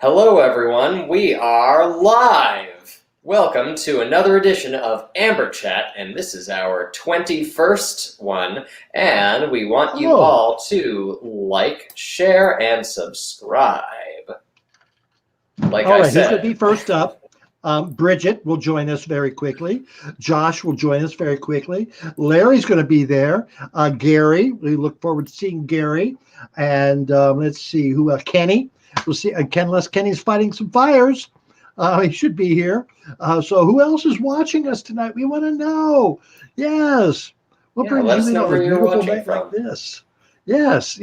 Hello, everyone. We are live. Welcome to another edition of Amber Chat, and this is our 21st one. And we want you all to like, share, and subscribe. Like All I right, who's going said, to be first up? Bridget will join us very quickly. Josh will join us very quickly. Larry's going to be there. Gary, we look forward to seeing Gary. And let's see who else. Kenny. We'll see. Unless Kenny's fighting some fires, he should be here. So who else is watching us tonight? We want to know. Yes. We'll bring let us you know on where a you're beautiful watching night from. like this. Yes.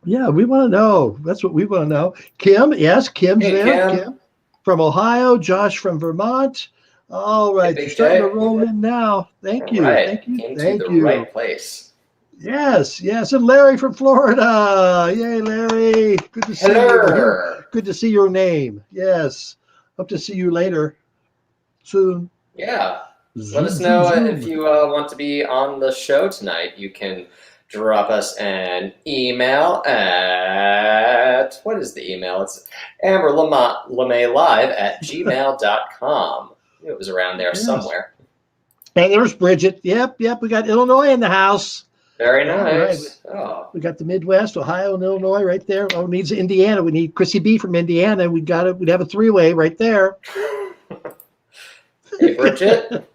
Yeah, we want to know. That's what we want to know. Kim, yes, Kim's Hey, there. Kim. From Ohio, Josh from Vermont. All right, Hey, you're Big starting J. to roll in now. Thank All you. right. Thank you. Came to Thank the you. right place. Yes. And Larry from Florida. Yay, Larry. Good to see you. Good to see your name. Yes. Hope to see you later. Soon. Yeah. Let us know if you want to be on the show tonight. You can drop us an email at, what is the email? It's Amber LeMay live at gmail.com. It was around there somewhere. And there's Bridget. Yep. We got Illinois in the house. Very nice. Right. Oh. We got the Midwest, Ohio, and Illinois right there. Oh, it needs Indiana. We need Chrissy B from Indiana. We'd have a three-way right there. Hey, Bridget.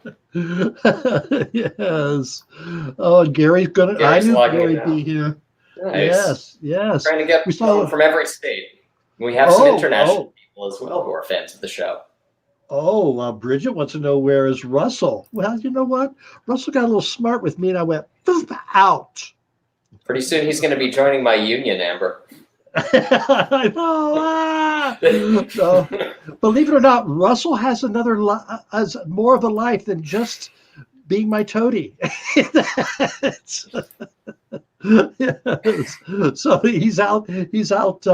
Yes. Oh, Gary's gonna. I knew Gary'd be here. Nice. Yes. Trying to get people from every state. We have some international people as well who are fans of the show. Oh, Bridget wants to know where is Russell. Well, you know what? Russell got a little smart with me, and I went out. Pretty soon he's going to be joining my union, Amber. I know. So, believe it or not, Russell has has more of a life than just being my toady. Yes. So he's out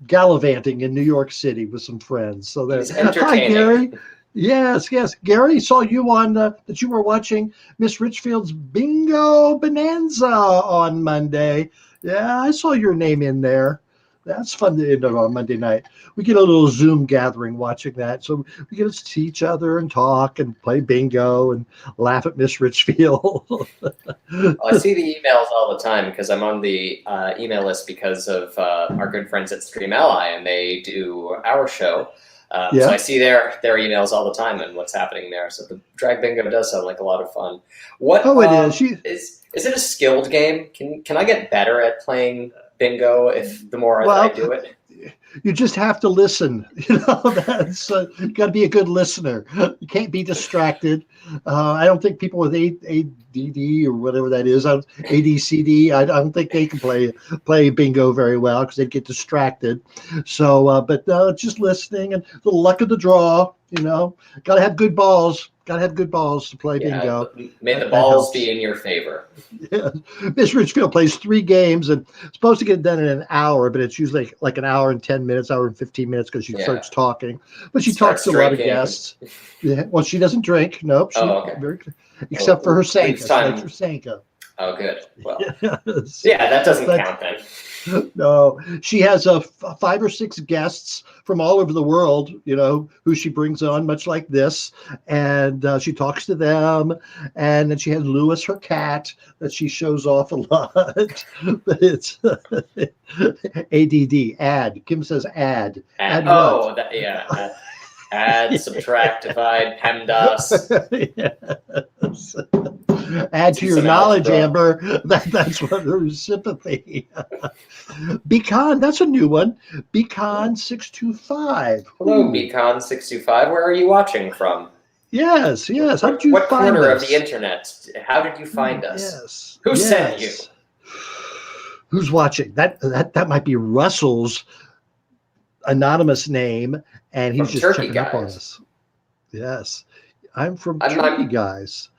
gallivanting in New York City with some friends. So there's hi, Gary. Yes. Gary, saw you on that you were watching Miss Richfield's Bingo Bonanza on Monday. Yeah, I saw your name in there. That's fun to end on Monday night. We get a little Zoom gathering watching that. So we get to see each other and talk and play bingo and laugh at Miss Richfield. I see the emails all the time because I'm on the email list because of our good friends at Stream Ally, and they do our show. So I see their emails all the time and what's happening there. So the drag bingo does sound like a lot of fun. What? It is. Is it a skilled game? Can I get better at playing bingo if the more I do it? You just have to listen. That's you got to be a good listener. You can't be distracted. I don't think people with ADD or whatever that is, ADCD, I don't think they can play bingo very well because they get distracted. So, but just listening and the luck of the draw. Got to have good balls. Got to have good balls to play bingo. May the balls be in your favor. Yeah. Miss Richfield plays 3 games and it's supposed to get done in an hour, but it's usually like an hour and 10 minutes, hour and 15 minutes because she starts talking. But she talks to a lot of guests. Yeah. Well, she doesn't drink. Nope. Except for her Sanka. Oh, good. Well, that doesn't count then. No, she has 5 or 6 guests from all over the world, who she brings on, much like this, and she talks to them, and then she has Lewis, her cat, that she shows off a lot. But it's ADD, add. Kim says add. Add what? Add, subtract, divide, PEMDAS. Yes. Add to your knowledge, Amber. That's what her sympathy. Beacon, that's a new one. Beacon 625. Hello, Beacon 625. Where are you watching from? Yes. How did you what find corner us? Of the internet? How did you find us? Yes. Who sent you? Who's watching? That might be Russell's anonymous name, and he's just checking up on us. Yes. I'm from Turkey, guys.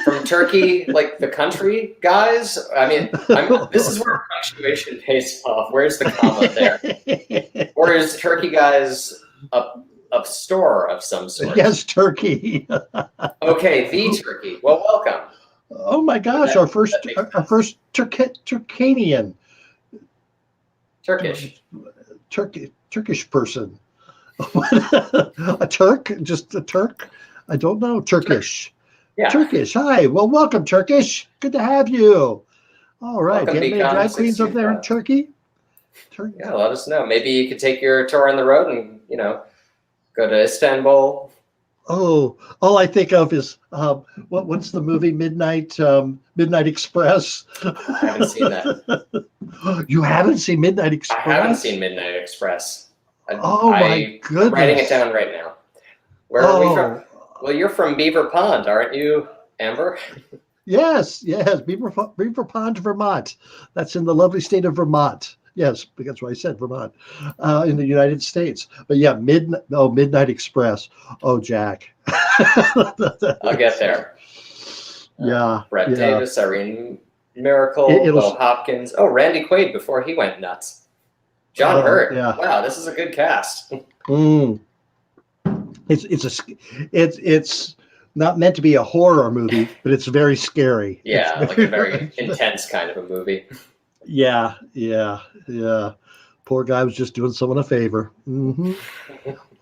From Turkey, like the country, guys? I mean, this is where punctuation pays off. Where's the comma there? Or is Turkey, guys, a store of some sort? Yes, Turkey. Okay, the Turkey. Well, welcome. Oh my gosh, our first Turkanian. Turkish. Turkish person. A Turk? Just a Turk? I don't know. Turkish. Yeah. Turkish. Hi. Well, welcome, Turkish. Good to have you. All right. Welcome, Do you have any drag queens over there in Turkey? Yeah, let us know. Maybe you could take your tour on the road and, go to Istanbul. Oh, all I think of is what's the movie Midnight Express? I haven't seen that. You haven't seen Midnight Express? I haven't seen Midnight Express. My goodness! I'm writing it down right now. Where are we from? Well, you're from Beaver Pond, aren't you, Amber? Yes, Beaver Pond, Vermont. That's in the lovely state of Vermont. Yes, that's what I said, Vermont, in the United States. But yeah, Midnight Express. Oh, Jack. I'll get there. Yeah. Brett Davis, Irene Miracle, Will Hopkins. Oh, Randy Quaid before he went nuts. John Hurt. Yeah. Wow, this is a good cast. It's not meant to be a horror movie, but it's very scary. Yeah, like a very intense kind of a movie. Yeah. Poor guy was just doing someone a favor. Mm-hmm.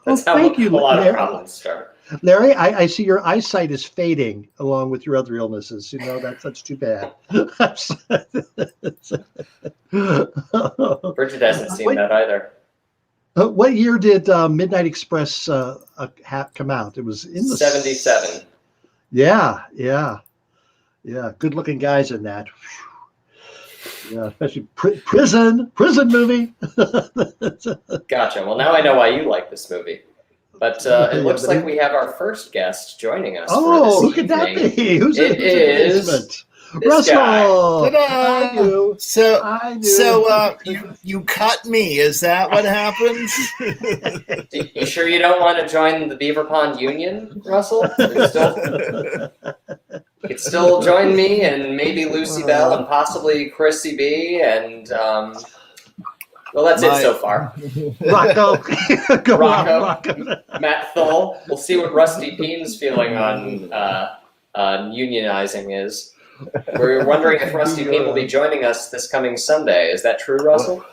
That's how a lot of problems start. Larry, I see your eyesight is fading along with your other illnesses. That's too bad. Bridget hasn't seen that either. What year did Midnight Express come out? It was in the 77. Yeah. Good looking guys in that. Yeah, especially prison movie. Gotcha. Well, now I know why you like this movie. But it looks like we have our first guest joining us. Oh, who could that be? Who's in the basement? Russell. Ta-da! So you cut me. Is that what happened? You sure you don't want to join the Beaver Pond Union, Russell? You could still join me and maybe Lucy Bell and possibly Chrissy B and well, that's it so far. Rocco. Matt Thull. We'll see what Rusty Peen's feeling on unionizing is. We're wondering if Rusty Peen will be joining us this coming Sunday. Is that true, Russell?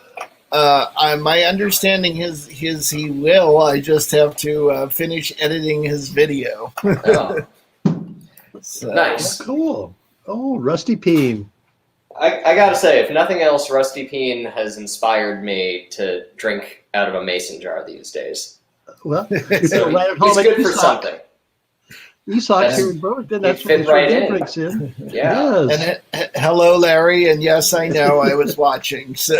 My understanding is he will. I just have to finish editing his video. Oh. Nice. Cool. Oh, Rusty Peen. I gotta say, if nothing else, Rusty Peen has inspired me to drink out of a mason jar these days. Well, so he's good for something. Esau here in Burlington, that's what drinks in. Yeah. Yes. And hello, Larry. And yes, I know I was watching. So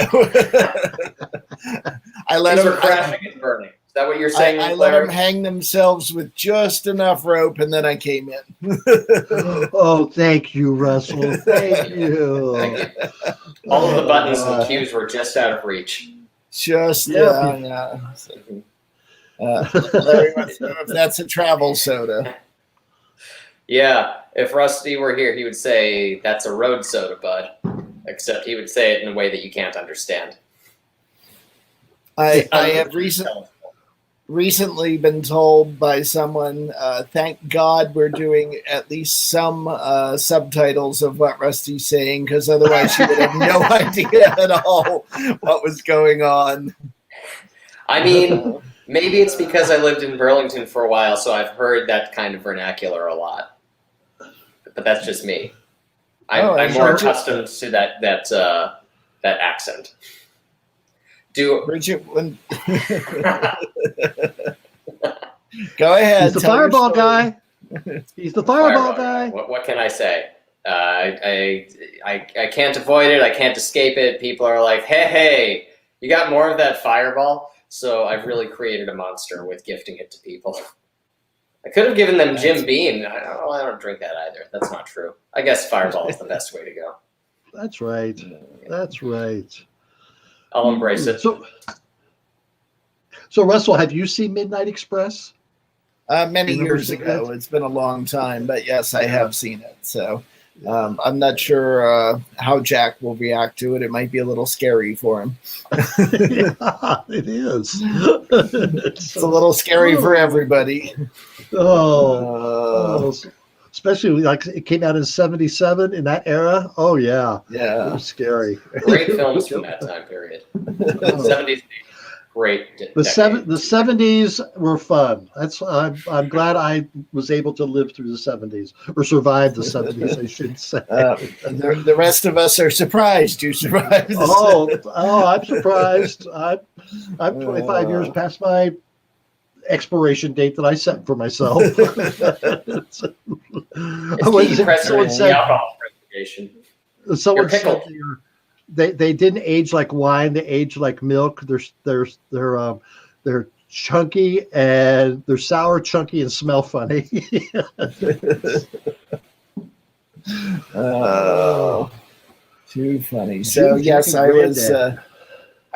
I let them crashing and burning. Is that what you're saying? I let them hang themselves with just enough rope, and then I came in. Oh, thank you, Russell. Thank you. Thank you. All of the buttons and cues were just out of reach. Larry wants to know if that's a travel soda. Yeah, if Rusty were here, he would say that's a road soda, bud. Except he would say it in a way that you can't understand. I have recently been told by someone, thank God we're doing at least some subtitles of what Rusty's saying, because otherwise she would have no idea at all what was going on. I mean, maybe it's because I lived in Burlington for a while, so I've heard that kind of vernacular a lot. But that's just me. I'm more accustomed to that accent. Bridget, go ahead. He's the fireball guy. He's the fireball guy. What can I say? I can't avoid it. I can't escape it. People are like, hey, you got more of that fireball? So I've really created a monster with gifting it to people. I could have given them Jim Beam. I don't drink that either. That's not true. I guess Fireball is the best way to go. That's right. That's right. I'll embrace it. So Russell, have you seen Midnight Express? Many years ago. It's been a long time, but yes, I have seen it. So I'm not sure how Jack will react to it. It might be a little scary for him. Yeah, it is. It's a little scary for everybody. Especially like it came out in '77 in that era. Oh yeah, yeah, it was scary. Great films from that time period. 70s, great The decade. the 70s were fun. I'm glad I was able to live through the 70s, or survive the 70s, I should say. The rest of us are surprised you survived. I'm surprised. I'm 25 years past my expiration date that I set for myself. Someone said alcohol preservation. Someone said they didn't age like wine; they age like milk. They're chunky and they're sour, chunky, and smell funny. Oh, too funny. So yes, I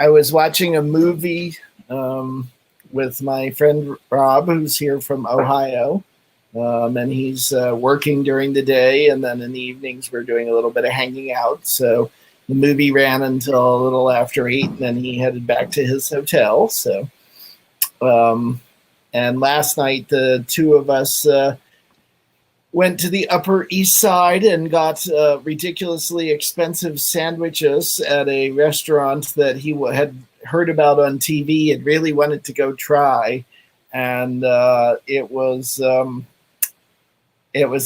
was watching a movie with my friend Rob, who's here from Ohio. And he's working during the day, and then in the evenings we're doing a little bit of hanging out. So the movie ran until a little after 8, and then he headed back to his hotel. So, and last night the two of us went to the Upper East Side and got ridiculously expensive sandwiches at a restaurant that he had heard about on TV and really wanted to go try. And it was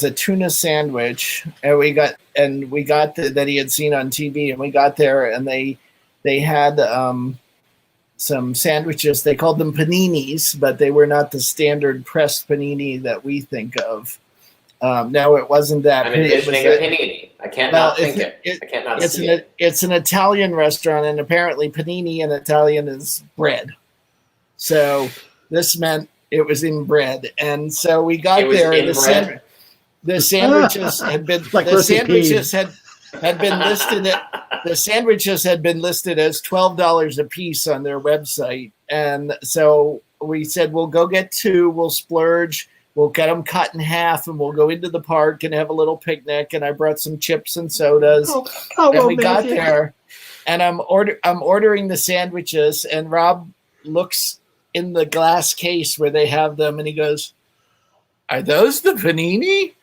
a tuna sandwich, and we got that he had seen on TV, and we got there, and they had some sandwiches. They called them paninis, but they were not the standard pressed panini that we think of. Now it wasn't that. I'm envisioning a panini. I can't not think it. I can't not see it. It's an Italian restaurant, and apparently panini in Italian is bread. So this meant it was in bread, and so we got there. The sandwiches had been listed as $12 a piece on their website, and so we said we'll go get 2. We'll splurge. We'll get them cut in half, and we'll go into the park and have a little picnic. And I brought some chips and sodas. And we got there, and I'm ordering the sandwiches, and Rob looks in the glass case where they have them, and he goes, "Are those the panini?"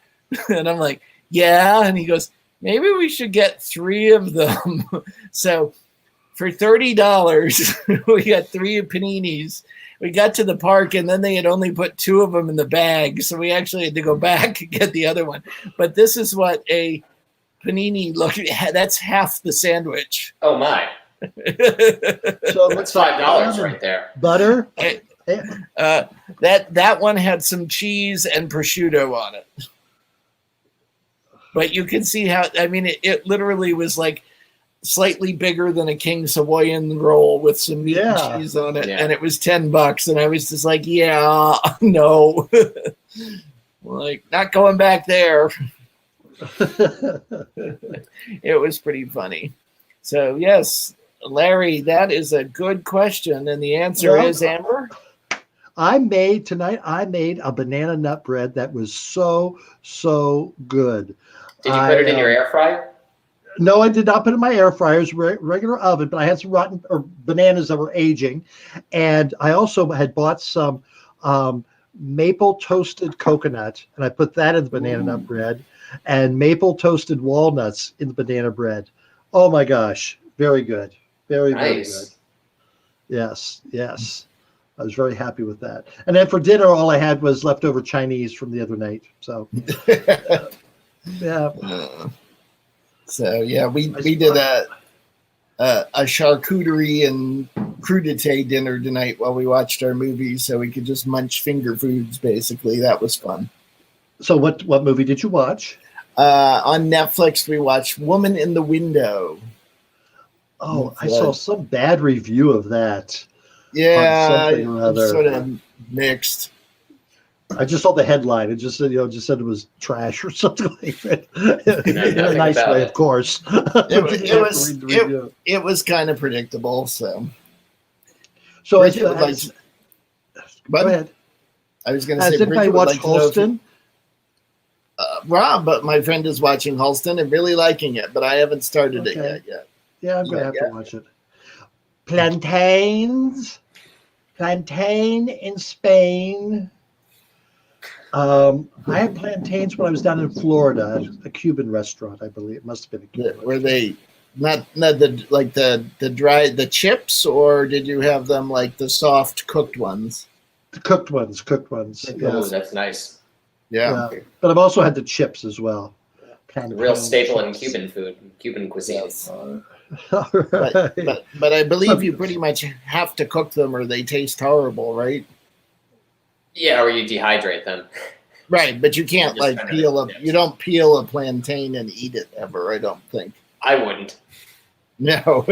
And I'm like, "Yeah." And he goes, "Maybe we should get 3 of them." So for $30, we got 3 paninis. We got to the park, and then they had only put 2 of them in the bag. So we actually had to go back and get the other one. But this is what a panini looks like. That's half the sandwich. Oh, my. So that's $5 right there. Butter? That one had some cheese and prosciutto on it. But you can see how, I mean, it literally was like slightly bigger than a King Savoyan roll with some meat and cheese on it. Yeah. And it was $10. And I was just like, yeah, no. Like, not going back there. It was pretty funny. So, yes, Larry, that is a good question. And the answer is, Amber? I made a banana nut bread that was so good. Did you put it in your air fryer? No, I did not put it in my air fryer. It was regular oven, but I had some rotten bananas that were aging. And I also had bought some maple toasted coconut, and I put that in the banana nut bread, and maple toasted walnuts in the banana bread. Oh my gosh. Very good. Very good. Yes. I was very happy with that. And then for dinner, all I had was leftover Chinese from the other night. So, yeah. So yeah, we did a charcuterie and crudité dinner tonight while we watched our movie, so we could just munch finger foods. Basically, that was fun. So what movie did you watch? On Netflix, we watched Woman in the Window. Oh, I saw some bad review of that. Yeah, sort of mixed. I just saw the headline. It just said, it was trash or something like that. In a nice way, of course. It was kind of predictable. So go ahead. I was going to say, has anybody watched Halston? Rob, but my friend is watching Halston and really liking it, but I haven't started it yet. Yeah, I'm going to have to watch it. Plantain in Spain. I had plantains when I was down in Florida at a Cuban restaurant, I believe. It must have been a Cuban restaurant. Not the dry the chips, or did you have them like the soft cooked ones? The cooked ones. Oh, that's nice. Yeah. But I've also had the chips as well. The real staple in Cuban food, Cuban cuisine. Yes. All right. But I believe you pretty much have to cook them or they taste horrible, right? Yeah, or you dehydrate them. Right, but you can't like peel you don't peel a plantain and eat it ever, I don't think. I wouldn't. No.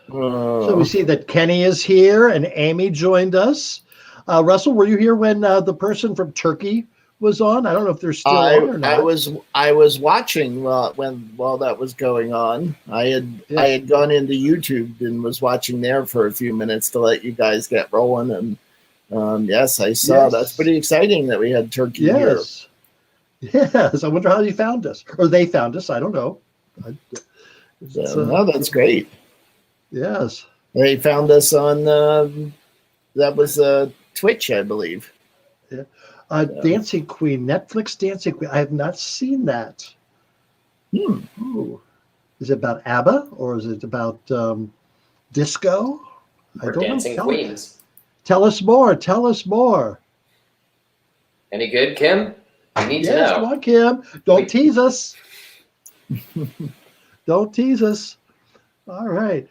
So we see that Kenny is here and Amy joined us. Russell, were you here when the person from Turkey was on? I don't know if they're still on or not. I was watching while that was going on. I had gone into YouTube and was watching there for a few minutes to let you guys get rolling. And yes, I saw. Yes. That's pretty exciting that we had Turkey here. Yes. I wonder how you found us, or they found us. I don't know. No, that's great. Yes. They found us on that was Twitch, I believe. Yeah. Dancing Queen, Netflix Dancing Queen. I have not seen that. Ooh. Is it about ABBA or is it about disco? Or Dancing Queens. Tell us more. Tell us more. Any good, Kim? We need to know. Come on, Kim. Don't tease us. Don't tease us. All right.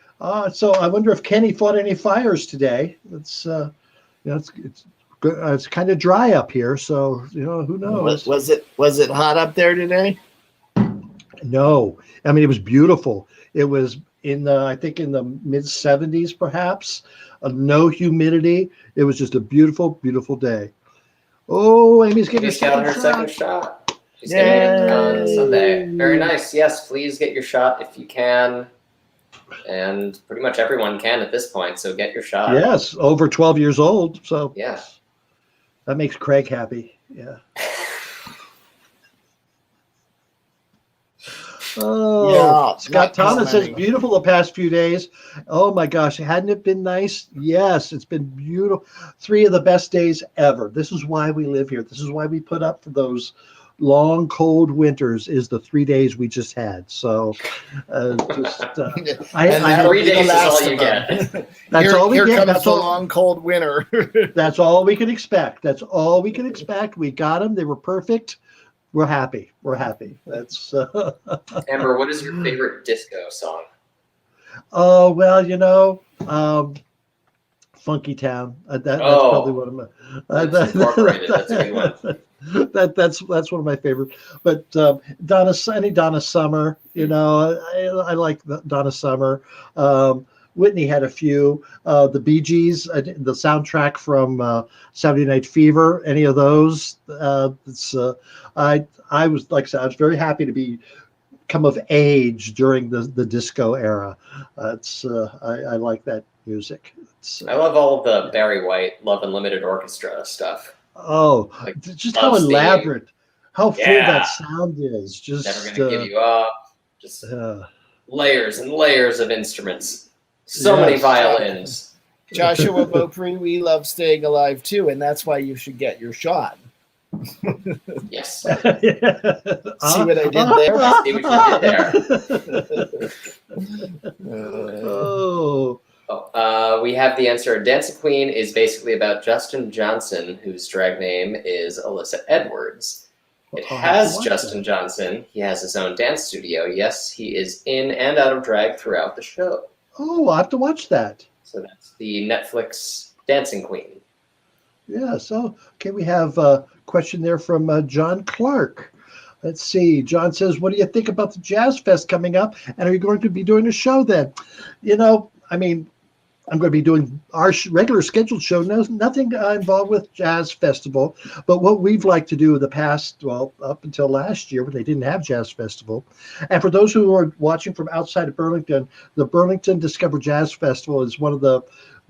So I wonder if Kenny fought any fires today. It's it's kind of dry up here, so who knows? Was it hot up there today? No, I mean it was beautiful. It was I think in the mid 70s, perhaps. No humidity. It was just a beautiful, beautiful day. Oh, Amy's getting her second shot. She's getting it on Sunday. Very nice. Yes, please get your shot if you can. And pretty much everyone can at this point, so get your shot. Yes, over 12 years old. So yeah, that makes Craig happy. Yeah. Oh, yeah, Scott Thomas says beautiful the past few days. Oh my gosh, hadn't it been nice? Yes, it's been beautiful. 3 of the best days ever. This is why we live here. This is why we put up for those long, cold winters. Is the 3 days we just had. So, 3 days is all you get. That's all we get. Here comes That's the long, cold winter. That's all we can expect. That's all we can expect. We got them. They were perfect. We're happy. We're happy. That's Amber, what is your favorite disco song? Oh well, Funky Town. That's probably one of my. That's a good one. That's one of my favorite. But Donna Summer. I like Donna Summer. Whitney had a few. The Bee Gees, the soundtrack from Saturday Night Fever. Any of those? I was, like I said, I was very happy to come of age during the disco era. I like that music. I love all of the Barry White Love Unlimited Orchestra stuff. Oh, just how elaborate, how full that sound is. Just never gonna give you up. Just layers and layers of instruments. So many violins. Joshua Beaupre, we love Staying Alive too, and that's why you should get your shot. Yes. See what I did there? I see what you did there. We have the answer. Dancing Queen is basically about Justin Johnson, whose drag name is Alyssa Edwards. It has Justin Johnson. He has his own dance studio. Yes, he is in and out of drag throughout the show. Oh, I'll have to watch that. So that's the Netflix Dancing Queen. Yeah, so, okay, we have a question there from John Clark. Let's see. John says, what do you think about the Jazz Fest coming up? And are you going to be doing a show then? I'm going to be doing our regular scheduled show. Nothing involved with Jazz Festival. But what we've liked to do in the past, up until last year when they didn't have Jazz Festival. And for those who are watching from outside of Burlington, the Burlington Discover Jazz Festival is one of the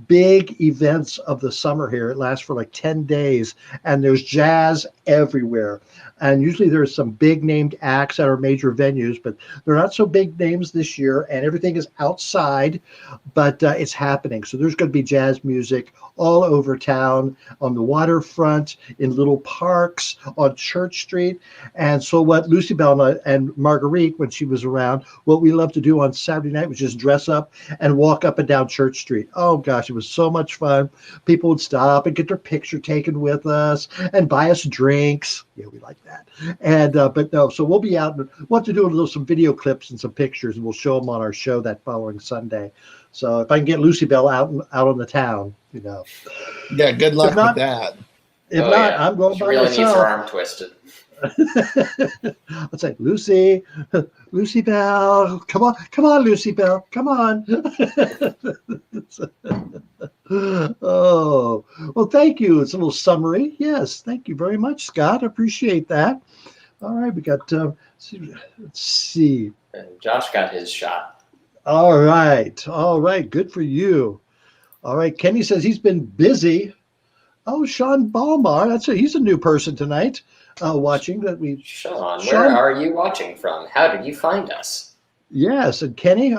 big events of the summer here. It lasts for like 10 days, and there's jazz everywhere. And usually there's some big named acts at our major venues, but they're not so big names this year, and everything is outside, but it's happening. So there's going to be jazz music all over town, on the waterfront, in little parks, on Church Street. And so what Lucy Bell and Marguerite, when she was around, what we loved to do on Saturday night was just dress up and walk up and down Church Street. Oh gosh, it was so much fun. People would stop and get their picture taken with us and buy us drinks. Yeah, we like that. And but no, so we'll be out and we'll have to do some video clips and some pictures, and we'll show them on our show that following Sunday. So if I can get Lucy Bell out on the town, Yeah, good luck with that. If not, I'm going by really myself. Needs her arm twisted. I'll say, Lucy Bell, come on, Lucy Bell, come on. Oh, well, thank you. It's a little summary. Yes, thank you very much, Scott. I appreciate that. All right, we got, let's see. And Josh got his shot. All right, good for you. All right, Kenny says he's been busy. Oh, Sean Balmar, he's a new person tonight. Watching that Sean, where are you watching from? How did you find us? Yes, and Kenny,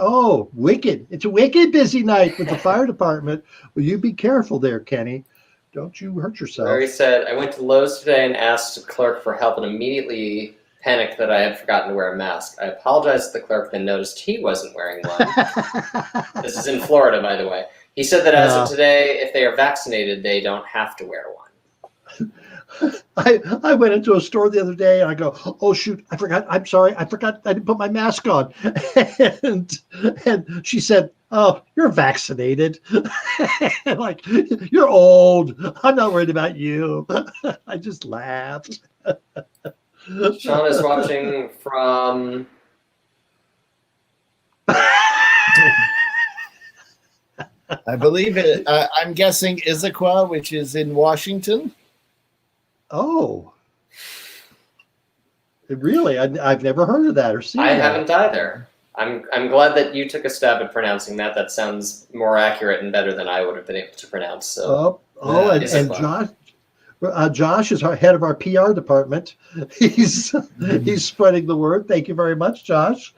wicked. It's a wicked busy night with the fire department. Will you be careful there, Kenny? Don't you hurt yourself. Larry said, I went to Lowe's today and asked the clerk for help and immediately panicked that I had forgotten to wear a mask. I apologized to the clerk, then noticed he wasn't wearing one. This is in Florida, by the way. He said that as of today, if they are vaccinated, they don't have to wear one. I went into a store the other day and I go, oh shoot, I forgot. I'm sorry, I forgot. I didn't put my mask on. And she said, oh, you're vaccinated. Like, you're old. I'm not worried about you. I just laughed. Sean is watching from. I believe it. I'm guessing Issaquah, which is in Washington. Oh, really? I've never heard of that or seen. I haven't either. I'm glad that you took a stab at pronouncing that. That sounds more accurate and better than I would have been able to pronounce. So. And Josh is our head of our PR department. He's spreading the word. Thank you very much, Josh,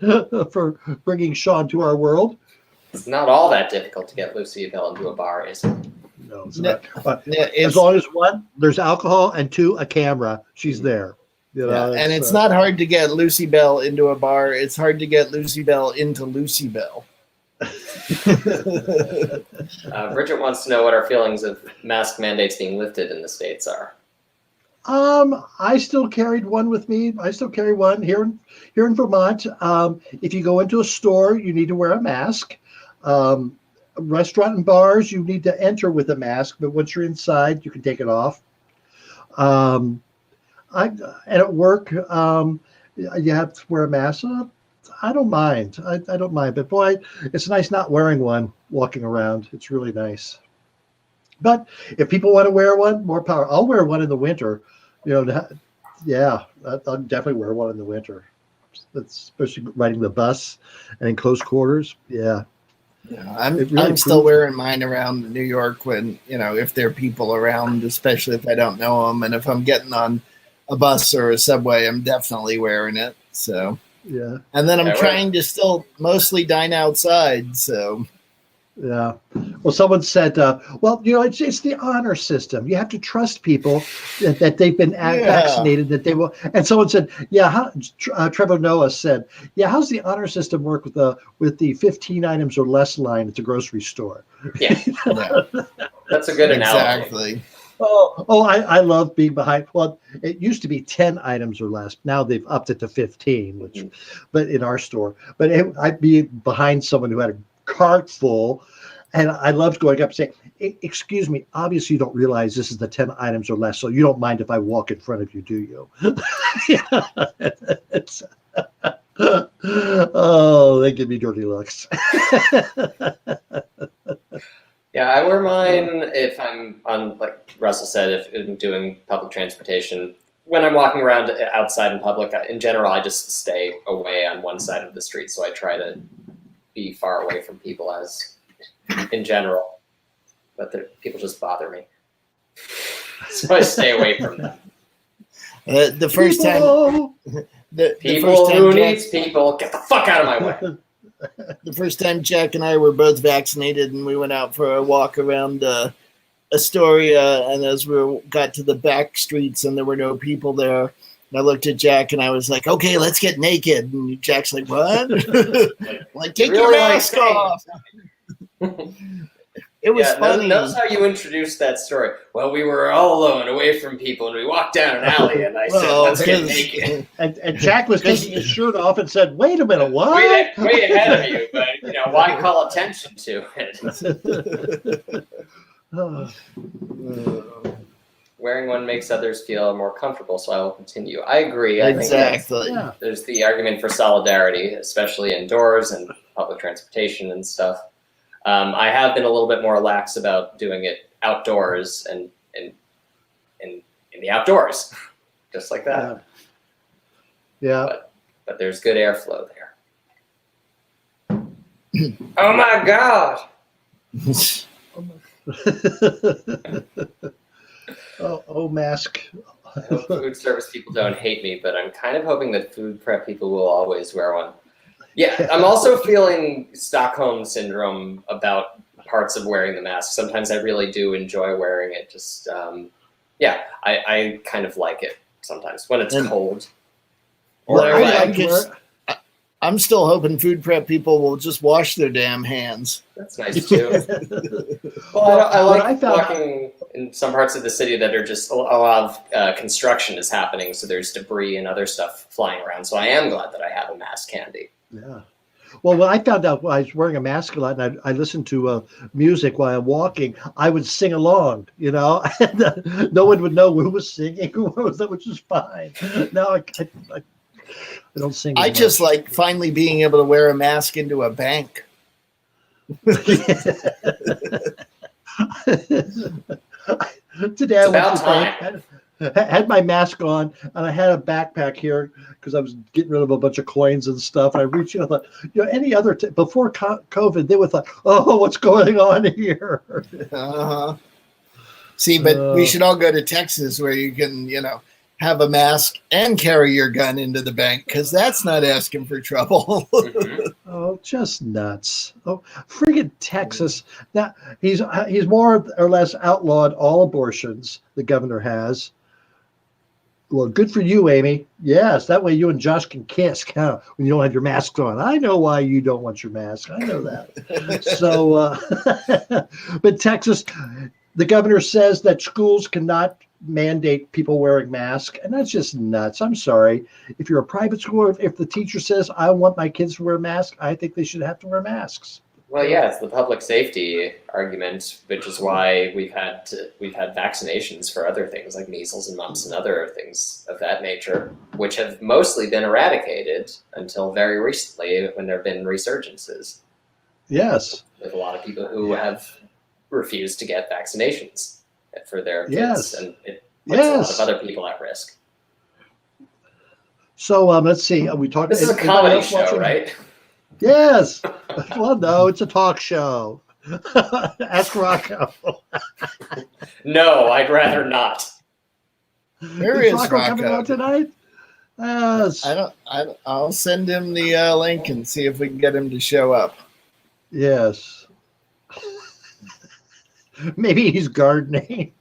for bringing Sean to our world. It's not all that difficult to get Lucy Bell into a bar, is it? No, it's not. As long as one, there's alcohol, and two, a camera, she's there. And it's not hard to get Lucy Bell into a bar. It's hard to get Lucy Bell into Lucy Bell. Bridget wants to know what our feelings of mask mandates being lifted in the States are. I still carried one with me. I still carry one here in Vermont. If you go into a store, you need to wear a mask. Restaurant and bars, you need to enter with a mask, but once you're inside, you can take it off. And at work, you have to wear a mask. I don't mind. I don't mind. But boy, it's nice not wearing one, walking around. It's really nice. But if people want to wear one, more power. I'll wear one in the winter. I'll definitely wear one in the winter. Especially riding the bus and in close quarters. Yeah. Yeah, I'm still wearing mine around New York when, if there are people around, especially if I don't know them. And if I'm getting on a bus or a subway, I'm definitely wearing it. So, yeah. And then I'm trying to still mostly dine outside. So, yeah. Well, someone said, it's the honor system. You have to trust people that they've been vaccinated, that they will. And someone said, Trevor Noah said, how's the honor system work with the 15 items or less line at the grocery store? Yeah. That's a good analogy. Exactly. I love being behind. Well, it used to be 10 items or less. Now they've upped it to 15, but in our store. But I'd be behind someone who had a cart full, and I loved going up and saying, excuse me, obviously you don't realize this is the 10 items or less, so you don't mind if I walk in front of you, do you? They give me dirty looks. Yeah, I wear mine if I'm on, like Russell said, if I'm doing public transportation. When I'm walking around outside in public, in general, I just stay away on one side of the street, so I try to be far away from people as in general. but people just bother me. So I stay away from them. The first time, people who needs people, get the fuck out of my way. The first time Jack and I were both vaccinated, and we went out for a walk around Astoria, and as we got to the back streets and there were no people there, and I looked at Jack and I was like, "Okay, let's get naked." And Jack's like, "What?" Like, take your mask off. It was funny. Notice how you introduced that story. Well, we were all alone, away from people, and we walked down an alley, and I said, "Let's get naked." And Jack was taking his shirt off and said, "Wait a minute, what?" Way ahead of you, but why call attention to it? Wearing one makes others feel more comfortable, so I will continue. I agree. Exactly. I think there's the argument for solidarity, especially indoors and public transportation and stuff. I have been a little bit more lax about doing it outdoors and in the outdoors, just like that. Yeah. But there's good airflow there. Oh my God. mask. I hope food service people don't hate me, but I'm kind of hoping that food prep people will always wear one. Yeah, I'm also feeling Stockholm syndrome about parts of wearing the mask. Sometimes I really do enjoy wearing it. Just, I kind of like it sometimes when it's cold. I'm still hoping food prep people will just wash their damn hands. That's nice too. Well, I like walking in some parts of the city that are just a lot of construction is happening, so there's debris and other stuff flying around. So I am glad that I have a mask handy. Yeah. Well, when I found out I was wearing a mask a lot and I listened to music while I'm walking, I would sing along, and, no one would know who was singing, which is fine. Now I don't sing. I just like finally being able to wear a mask into a bank. Today I went to bank, had my mask on, and I had a backpack here because I was getting rid of a bunch of coins and stuff. And I reached out, I thought, any other before COVID, they would thought, "Oh, what's going on here?" See, but we should all go to Texas where you can, have a mask and carry your gun into the bank, because that's not asking for trouble. Oh, just nuts. Oh, friggin' Texas. Now, he's more or less outlawed all abortions, the governor has. Well, good for you, Amy. Yes, that way you and Josh can kiss when you don't have your mask on. I know why you don't want your mask. I know that. So, but Texas, the governor says that schools cannot mandate people wearing masks, and that's just nuts. I'm sorry. If you're a private school, if the teacher says, I want my kids to wear a mask, I think they should have to wear masks. Well, yeah, it's the public safety argument, which is why we've had vaccinations for other things like measles and mumps and other things of that nature, which have mostly been eradicated until very recently when there have been resurgences. Yes. With a lot of people who have refused to get vaccinations for their kids, yes. And it puts a lot of other people at risk. So let's see. We talked. This is a comedy show, right? Yes. Well, no, it's a talk show. Ask Rocco. No, I'd rather not. Where is Rocco coming on tonight? Yes. I'll send him the link and see if we can get him to show up. Yes. Maybe he's gardening.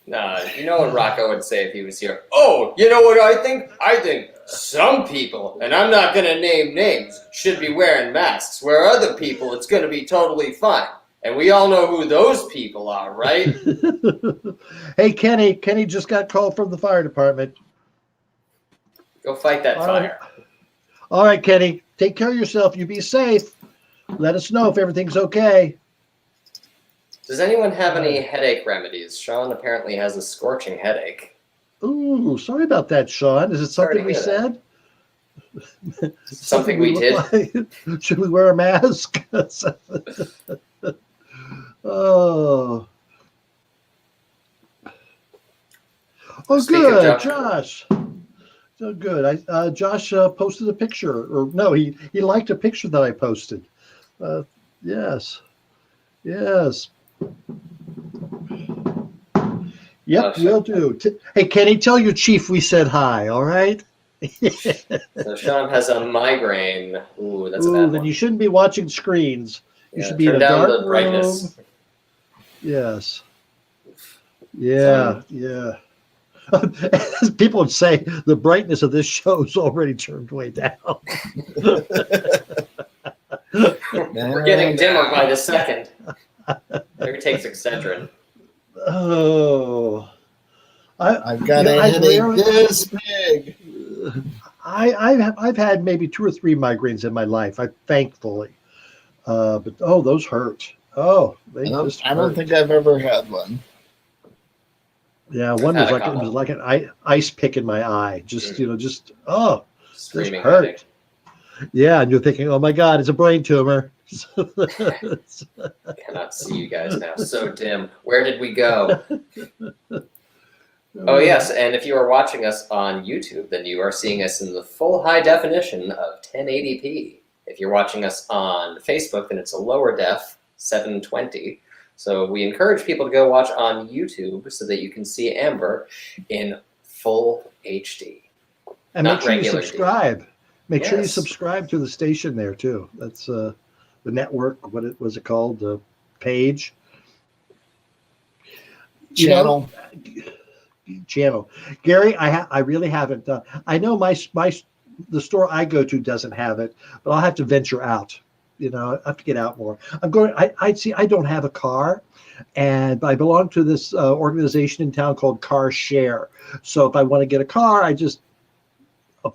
Nah, you know what Rocco would say if he was here? Oh, you know what I think? I think some people, and I'm not going to name names, should be wearing masks, where other people, it's going to be totally fine. And we all know who those people are, right? Hey, Kenny. Kenny just got called from the fire department. Go fight that fire. All right, Kenny. Take care of yourself. You be safe. Let us know if everything's okay. Does anyone have any headache remedies? Sean apparently has a scorching headache. Ooh, sorry about that, Sean. Is it something we said? Something we did? Like? Should we wear a mask? Oh, good, Josh. So good. Josh posted a picture, or no, he liked a picture that I posted. Yes. Yes. Yep, will do. Hey, Kenny, tell your chief we said hi, all right? So Sean has a migraine. Ooh, that's a bad then one. you shouldn't be watching screens. You should be in turn a down dark the brightness. room. Yes. Yeah, yeah. People would say the brightness of this show is already turned way down. We're getting dimmer by the second. Better take Excedrin. Oh. I've got a headache this big. I've had maybe 2 or 3 migraines in my life. Thankfully, but those hurt. Oh, I don't think I've ever had one. Yeah, one was like an ice pick in my eye. Just just hurt. Headache. Yeah, and you're thinking, oh my God, it's a brain tumor. I cannot see you guys now. So dim. Where did we go? Oh, yes, and if you are watching us on YouTube, then you are seeing us in the full high definition of 1080p. If you're watching us on Facebook, then it's a lower def, 720. So we encourage people to go watch on YouTube so that you can see Amber in full HD. And make sure you subscribe. Make sure you subscribe to the station there, too. That's the network. What was it called? The page? Channel. Channel. Gary, I really haven't done. I know the store I go to doesn't have it, but I'll have to venture out. I have to get out more. I don't have a car, and I belong to this organization in town called Car Share. So if I want to get a car, I just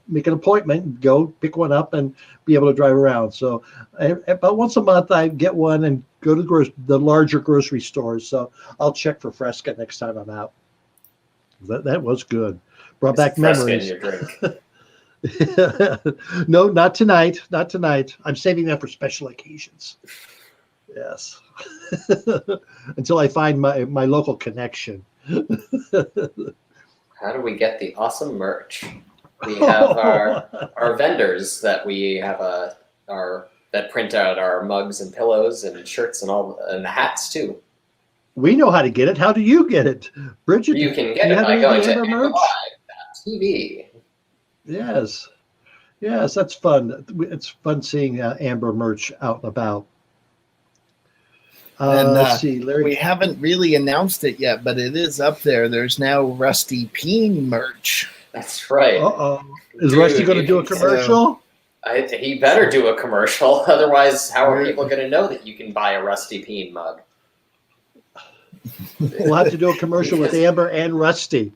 make an appointment, go pick one up, and be able to drive around. So about once a month, I get one and go to the larger grocery stores. So I'll check for Fresca next time I'm out. That was good. Brought back memories. In your drink. No, not tonight. Not tonight. I'm saving that for special occasions. Yes. Until I find my local connection. How do we get the awesome merch? We have our vendors that we have that print out our mugs and pillows and shirts and the hats too. We know how to get it. How do you get it, Bridget? You can get it by going to AmberLive.tv. Yes, that's fun. It's fun seeing Amber merch out and about. Let's see, Larry. We haven't really announced it yet, but it is up there. There's now Rusty Peen merch. That's right. Is Rusty going to do a commercial? He better do a commercial. Otherwise, how are people going to know that you can buy a Rusty Peen mug? We'll have to do a commercial with Amber and Rusty.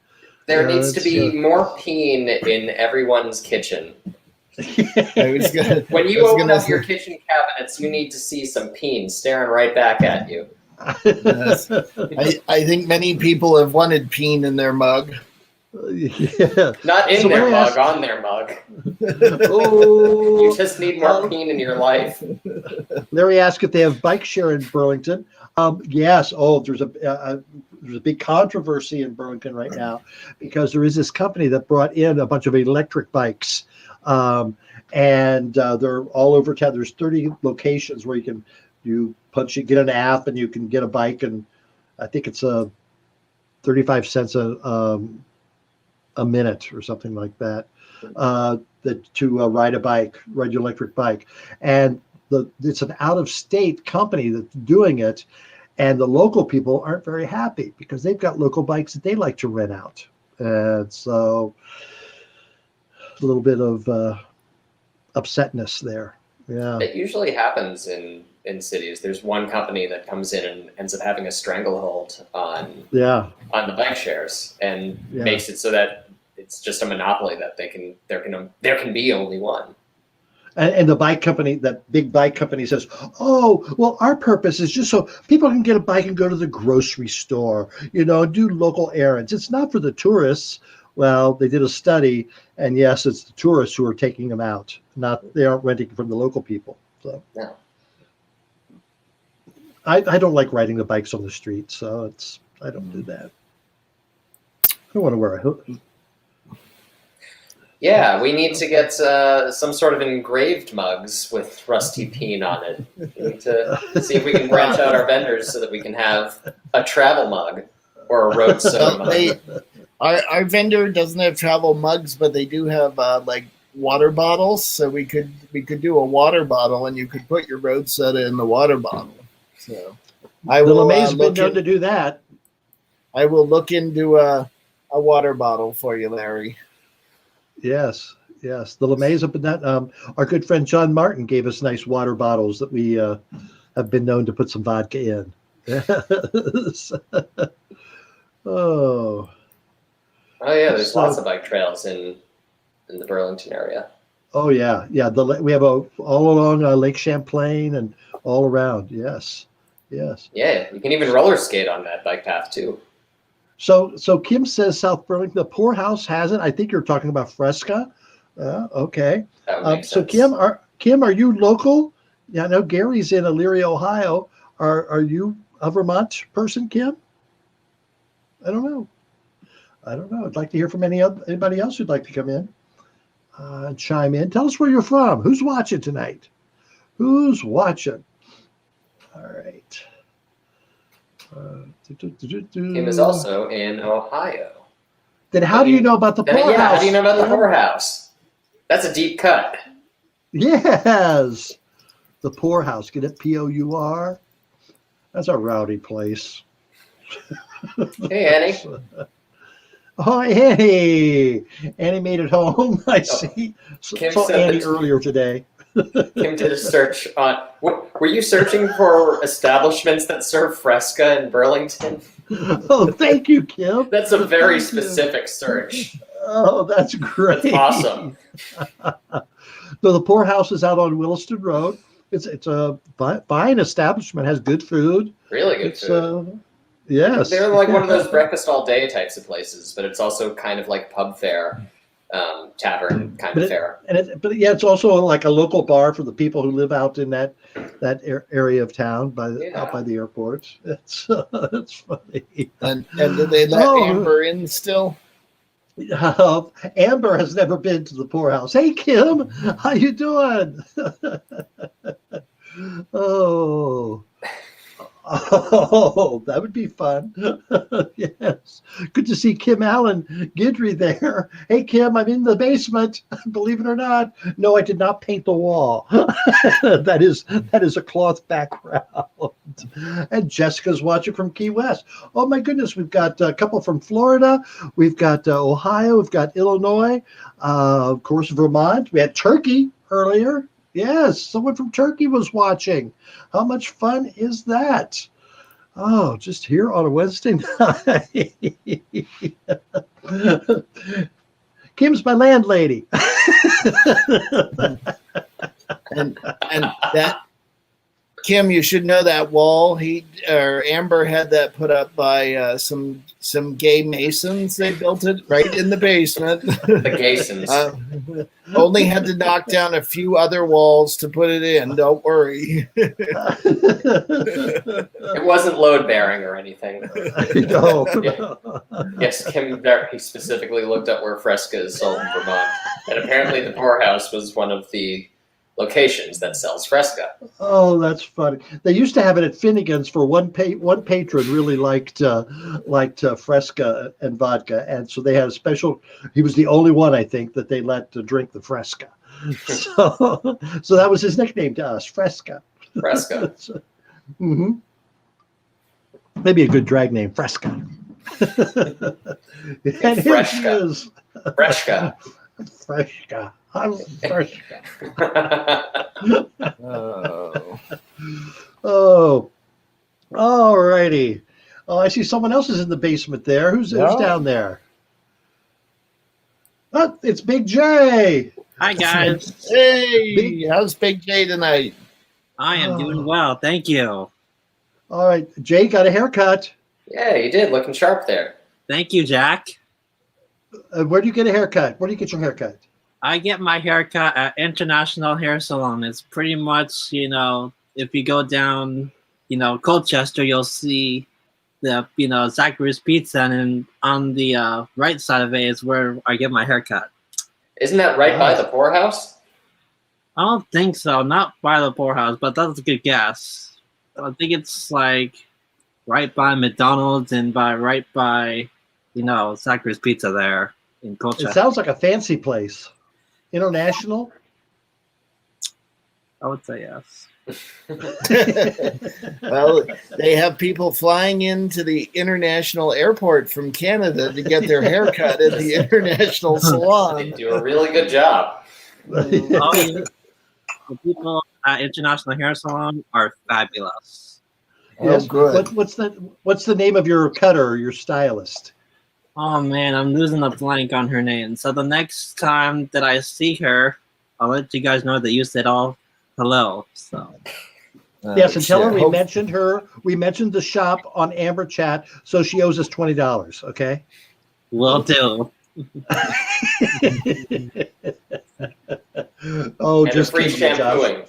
There needs to be more peen in everyone's kitchen. When you open up your kitchen cabinets, you need to see some peen staring right back at you. Yes. I think many people have wanted peen in their mug. Yeah. Not in their mug, on their mug. Oh, you just need more peen in your life. Larry asked if they have bike share in Burlington. Yes. There's a big controversy in Burlington right now because there is this company that brought in a bunch of electric bikes, and they're all over town. There's 30 locations where get an app and you can get a bike, and I think it's 35 cents a minute or something like that, to ride your electric bike. And it's an out-of-state company that's doing it, and the local people aren't very happy because they've got local bikes that they like to rent out. And so a little bit of upsetness there. Yeah. It usually happens in cities. There's one company that comes in and ends up having a stranglehold on the bike shares and makes it so that it's just a monopoly that there can be only one. And the bike company, that big bike company, says, "Oh, well, our purpose is just so people can get a bike and go to the grocery store, do local errands. It's not for the tourists." Well, they did a study, and yes, it's the tourists who are taking them out. They aren't renting from the local people. So, no. I don't like riding the bikes on the street, so I don't do that. I don't want to wear a hood. Yeah, we need to get some sort of engraved mugs with Rusty Peen on it. We need to see if we can branch out our vendors so that we can have a travel mug or a road soda mug. Our vendor doesn't have travel mugs, but they do have like water bottles. So we could do a water bottle, and you could put your road soda in the water bottle. So I will LeMay's been known to do that. I will look into a water bottle for you, Larry. Yes. The LeMays have been that. Our good friend John Martin gave us nice water bottles that we have been known to put some vodka in. Yes. Oh yeah, there's lots of bike trails in the Burlington area. Oh yeah. We have all along Lake Champlain and all around. Yes. Yeah, you can even roller skate on that bike path too. So Kim says South Burlington, the poorhouse has it. I think you're talking about Fresca. Okay. So Kim, are you local? Yeah, I know Gary's in Elyria, Ohio. Are you a Vermont person, Kim? I don't know. I'd like to hear from anybody else who'd like to come in, chime in. Tell us where you're from. Who's watching tonight? Who's watching? All right. Kim is also in Ohio. Then how do you know about the poorhouse? Yeah, how do you know about the poorhouse? That's a deep cut. Yes. The poorhouse. Get it? P-O-U-R? That's a rowdy place. Hey, Annie. Oh, Annie. Annie made it home. I see. Saw Annie earlier today. Kim did a search on. Were you searching for establishments that serve Fresca in Burlington? Oh, thank you, Kim. That's a very specific search. Oh, that's great. That's awesome. So the poorhouse is out on Williston Road. It's a fine establishment. Has good food. Really good food. Yes. They're like one of those breakfast all day types of places, but it's also kind of like pub fare. Tavern kind of fare. It's also like a local bar for the people who live out in that area of town out by the airport. It's funny. And do they let Amber in still? Amber has never been to the poorhouse. Hey Kim, how you doing? Oh, that would be fun. Yes. Good to see Kim Allen Guidry there. Hey, Kim, I'm in the basement. Believe it or not. No, I did not paint the wall. That is a cloth background. And Jessica's watching from Key West. Oh, my goodness. We've got a couple from Florida. We've got Ohio. We've got Illinois. Of course, Vermont. We had Turkey earlier. Yes, someone from Turkey was watching. How much fun is that? Oh, just here on a Wednesday night. Kim's my landlady. and that Kim, you should know that wall. Amber had that put up by some gay masons. They built it right in the basement. The Gaysons. Only had to knock down a few other walls to put it in. Don't worry. It wasn't load bearing or anything. No. Yes, Kim he specifically looked up where Fresca is sold in Vermont, and apparently the poorhouse was one of the locations that sells Fresca. Oh, that's funny. They used to have it at Finnegan's for one patron really liked Fresca and vodka, and so they had a special. He was the only one, I think, that they let drink the Fresca. So that was his nickname to us, Fresca. Fresca. Mm-hmm. Maybe a good drag name, Fresca. And Fresca. Fresca. Fresca. I'm Fresca. Oh, all righty. Oh, I see someone else is in the basement there. Who's down there? Oh, it's Big J. Hi, guys. Hey, how's Big J tonight? I am doing well. Thank you. All right. Jay got a haircut. Yeah, you did. Looking sharp there. Thank you, Jack. Where do you get a haircut? Where do you get your haircut? I get my haircut at International Hair Salon. It's pretty much, if you go down, Colchester, you'll see the, Zachary's Pizza, and on the right side of it is where I get my haircut. Isn't that right by the poorhouse? I don't think so. Not by the poorhouse, but that's a good guess. I think it's like right by McDonald's and right by, Zachry's Pizza there in Colchester. It sounds like a fancy place. International? I would say yes. Well, they have people flying into the international airport from Canada to get their hair cut at the international They salon. do a really good job. Oh, yeah. The people at International Hair Salon are fabulous. Yes. Good. What's the name of your cutter, your stylist? Oh man, I'm losing a blank on her name. So the next time that I see her, I'll let you guys know that you said all hello. So Yes, and tell her we mentioned her. We mentioned the shop on Amber Chat, so she owes us $20. Okay. will do. Oh, And just a free kidding, shampooing.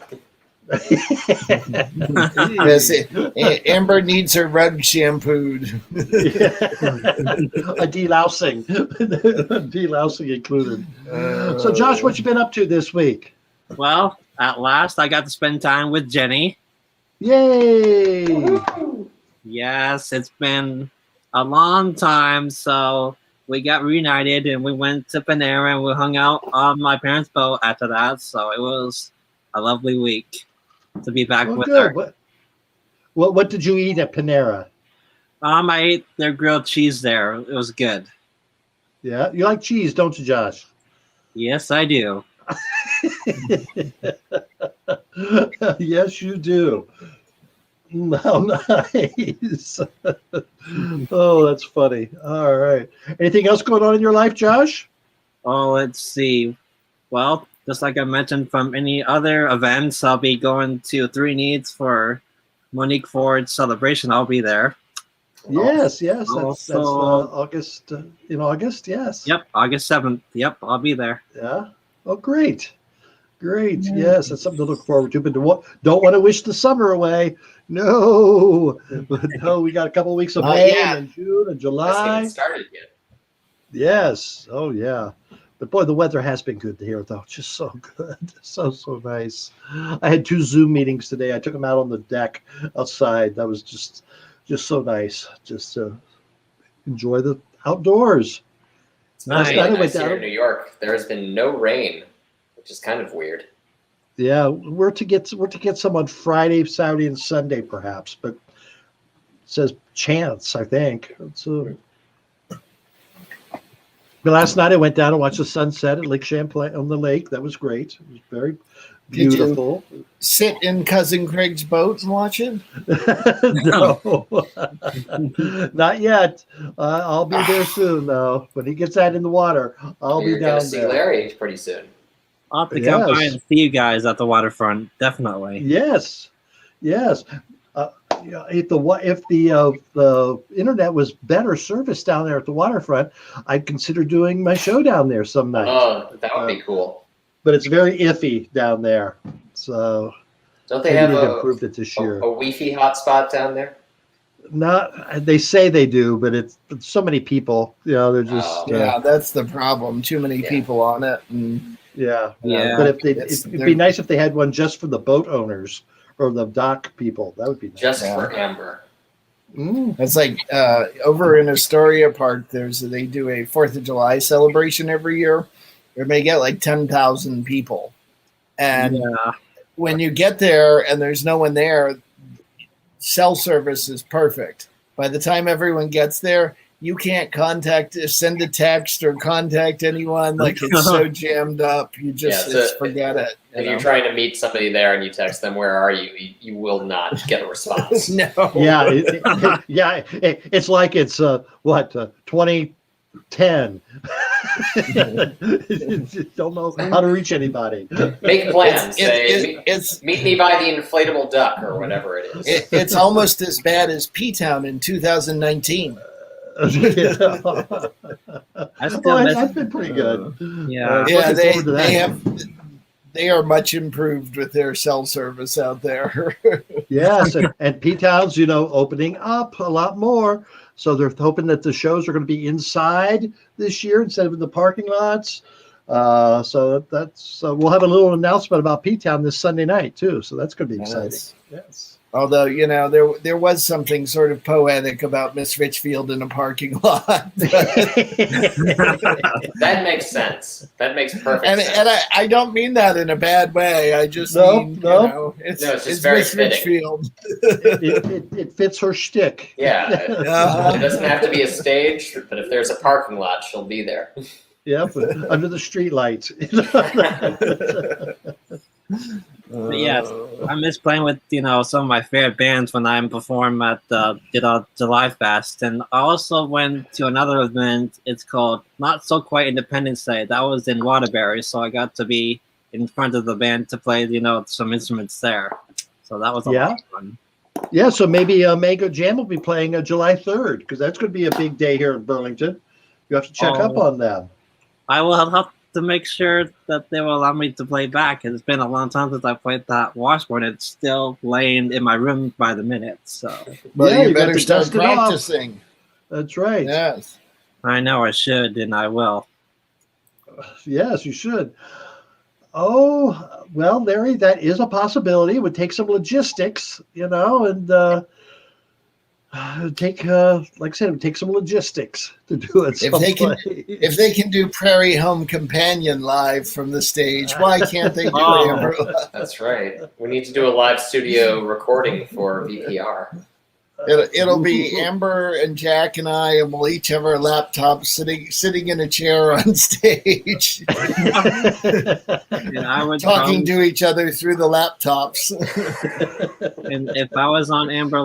Yes, Amber needs her rug shampooed. A delousing, delousing included. So, Josh, what you been up to this week? Well, at last I got to spend time with Jenny. Yay! Yes, it's been a long time, so we got reunited and we went to Panera and we hung out on my parents' boat after that. So it was a lovely week to be back with her. What did you eat at Panera? I ate their grilled cheese there. It was good. Yeah, you like cheese, don't you, Josh? Yes, I do. Yes, you do. Oh, nice. Oh, that's funny. All right. Anything else going on in your life, Josh? Oh, let's see. Well, just like I mentioned from any other events, I'll be going to Three Needs for Monique Ford's celebration. I'll be there. Yes. That's Also- August. In August, yes. Yep, August 7th. Yep, I'll be there. Yeah. Oh, great. Yes, that's something to look forward to. But don't want to wish the summer away. No. But no, we got a couple of weeks of May and June and Hasn't July. even started yet. Yes. Oh, yeah. But boy, the weather has been good here, though. Just so good. So nice. I had 2 Zoom meetings today. I took them out on the deck outside. That was just so nice. Just to enjoy the outdoors. It's nice. Last night I went Here down. in New York, there has been no rain, which is kind of weird. Yeah, we're to get some on Friday, Saturday, and Sunday, perhaps. But it says chance, I think. But last night I went down and watched the sunset at Lake Champlain on the lake. That was great. It was very beautiful. Did you sit in Cousin Craig's boat and watch it? No, not yet. I'll be there soon, though. When he gets out in the water, I'll be You're down going to see there. Larry pretty soon. I'll have to come by and see you guys at the waterfront. Definitely. Yes. If the internet was better service down there at the waterfront, I'd consider doing my show down there some night. Oh, that would be cool. But it's very iffy down there. So Don't they have improved it this year? a Wi-Fi hotspot down there? Not. They say they do, but it's so many people. They're just. Yeah, that's the problem. Too many people on it. And Yeah. Yeah. But it'd be nice if they had one just for the boat owners or the dock people. That would be nice. Just for Amber. it's like over in Astoria Park, they do a 4th of July celebration every year. Where they get like 10,000 people. And when you get there and there's no one there, cell service is perfect. By the time everyone gets there, you can't send a text or contact anyone. Like it's so jammed up. You just forget it. If you're trying to meet somebody there and you text them, "Where are you?" You will not get a response. No. Yeah. It's like it's 2010. Don't know how to reach anybody. Make plans. It's meet me by the inflatable duck or whatever it is. it's almost as bad as P-Town in 2019. That's been pretty good. They are much improved with their cell service out there. Yes, and P-Town's opening up a lot more, so they're hoping that the shows are going to be inside this year instead of in the parking lots. So that's we'll have a little announcement about P-Town this Sunday night too. So that's going to be exciting. Yes. Although, there was something sort of poetic about Miss Richfield in a parking lot. That makes sense. That makes perfect sense. And I don't mean that in a bad way. I just mean, it's just very Miss Richfield. It fits her shtick. Yeah. It doesn't have to be a stage, but if there's a parking lot, she'll be there. Yep, under the street lights. But yes, I miss playing with some of my favorite bands when I perform at the July Fest, and I also went to another event. It's called Not So Quite Independence Day. That was in Waterbury, so I got to be in front of the band to play some instruments there. So that was a lot of fun. Yeah, so maybe Mango Jam will be playing July 3rd because that's going to be a big day here in Burlington. You have to check up on them. I will have to make sure that they will allow me to play back. It's been a long time since I played that washboard. It's still laying in my room by the minute. So, well, you better start practicing. That's right. Yes, I know I should, and I will. Yes, you should. Oh, well, Larry, that is a possibility. It would take some logistics, and take like I said, it would take some logistics to do it. If they can do Prairie Home Companion live from the stage, why can't they do Amber? That's right. We need to do a live studio recording for VPR. It'll be Amber and Jack and I, and we'll each have our laptops sitting in a chair on stage, talking to each other through the laptops. And if I was on Amber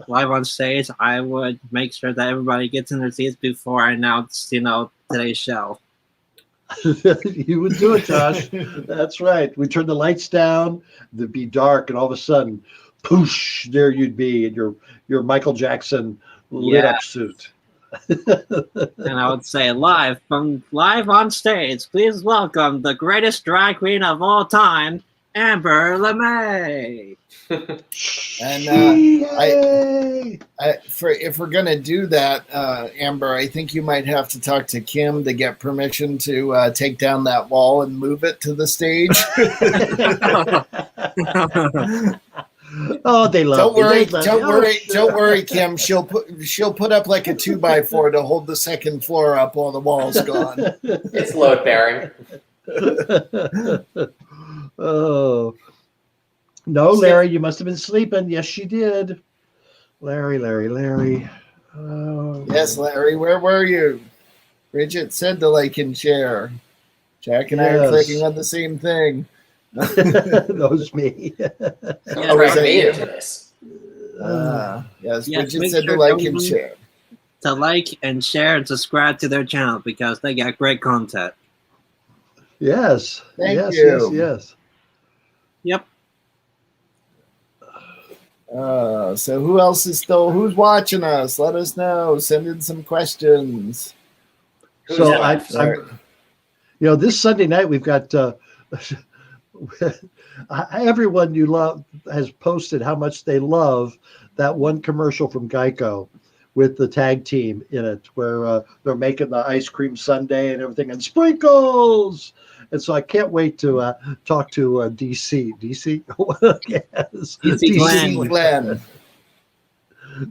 Live on stage, I would make sure that everybody gets in their seats before I announce, today's show. You would do it, Josh. That's right. We turn the lights down, it'd be dark, and all of a sudden, poosh, there you'd be in your Michael Jackson lit up suit. And I would say live on stage, please welcome the greatest drag queen of all time, Amber LeMay. And if we're gonna do that, Amber, I think you might have to talk to Kim to get permission to take down that wall and move it to the stage. Oh, they love. Don't worry, Kim. She'll put up like a 2x4 to hold the second floor up while the wall's gone. It's load bearing. Oh. No, Larry, you must have been sleeping. Yes, she did. Larry. Oh. Yes, Larry, where were you? Bridget said the lake and chair. Jack and I are clicking on the same thing. That was me. Yes, Bridget said the like and share. To like and share and subscribe to their channel because they got great content. Yes. Thank you. Yes. Yep. So who's watching us? Let us know. Send in some questions. So this Sunday night we've got everyone you love has posted how much they love that one commercial from Geico with the tag team in it where they're making the ice cream sundae and everything and sprinkles. And so I can't wait to talk to DC. Yes. DC Glenn.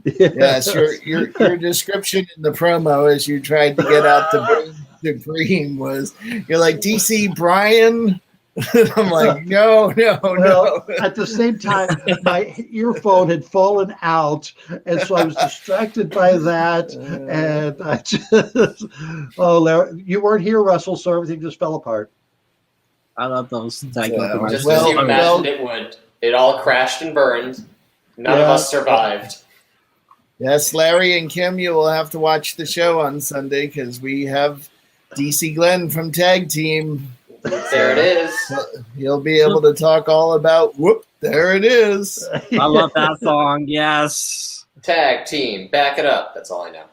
Yes, your description in the promo as you tried to get out the green was, you're like, DC Brian? I'm like, no. At the same time, my earphone had fallen out, and so I was distracted by that. And I just, Larry, you weren't here, Russell, so everything just fell apart. I love those. Just as you imagined it would. It all crashed and burned. None of us survived. Yes, Larry and Kim, you will have to watch the show on Sunday because we have DC Glenn from Tag Team. There it is. He'll be able to talk all about there it is. I love that song. Yes. Tag Team, back it up. That's all I know.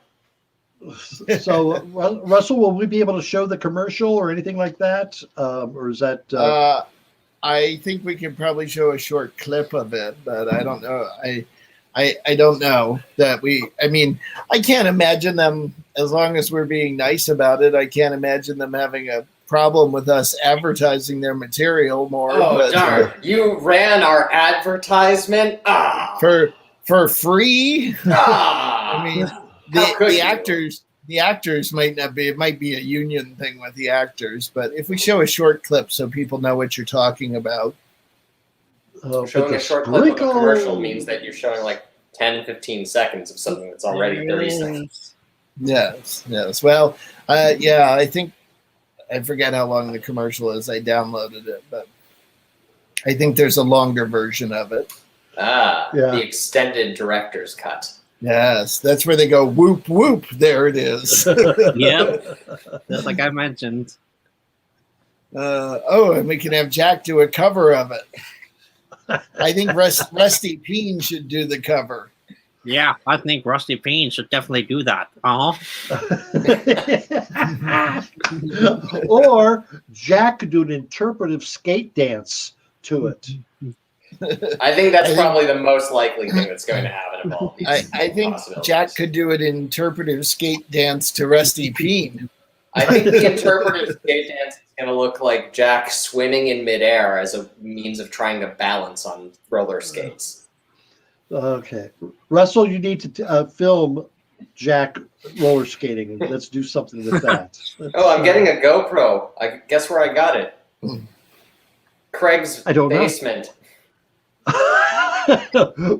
So, Russell, will we be able to show the commercial or anything like that? Or is that... I think we can probably show a short clip of it, but I don't know. I don't know that I can't imagine them, as long as we're being nice about it, I can't imagine them having problem with us advertising their material more. Oh, darn. You ran our advertisement? For free? Ah! I mean, the actors might not be, it might be a union thing with the actors, but if we show a short clip so people know what you're talking about. Showing a short clip of a commercial means that you're showing like 10, 15 seconds of something that's already 30 seconds. Yes. Well, I think, I forget how long the commercial is. I downloaded it, but I think there's a longer version of it. The extended director's cut. Yes, that's where they go, whoop, whoop. There it is. Yep. Just like I mentioned. And we can have Jack do a cover of it. I think Rusty Peen should do the cover. Yeah, I think Rusty Peen should definitely do that. Or Jack could do an interpretive skate dance to it. I think that's probably the most likely thing that's going to happen of all these. I think Jack could do an interpretive skate dance to Rusty Peen. I think the interpretive skate dance is going to look like Jack swimming in midair as a means of trying to balance on roller skates. Okay. Russell, you need to film Jack roller skating. Let's do something with that. I'm getting a GoPro. Guess where I got it? Craig's basement.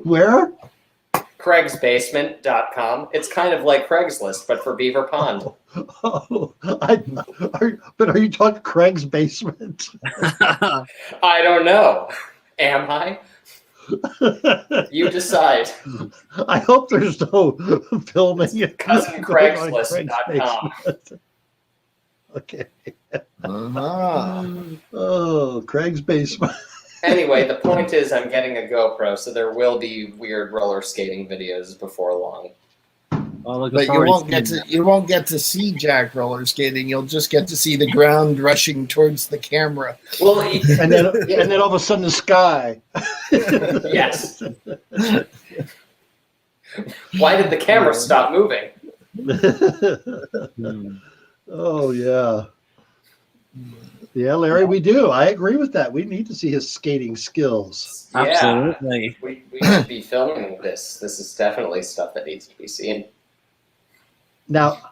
Where? CraigsBasement.com. It's kind of like Craigslist, but for Beaver Pond. But are you talking Craig's basement? I don't know. Am I? You decide. I hope there's no filming. CousinCraigslist.com. Okay. Uh-huh. Oh, Craig's basement. Anyway, the point is I'm getting a GoPro, so there will be weird roller skating videos before long. But you won't get to see Jack roller skating. You'll just get to see the ground rushing towards the camera. Well, and then all of a sudden the sky. Yes. Why did the camera stop moving? Oh yeah. Yeah, Larry, we do. I agree with that. We need to see his skating skills. Yeah, absolutely. We should be filming this. This is definitely stuff that needs to be seen. Now,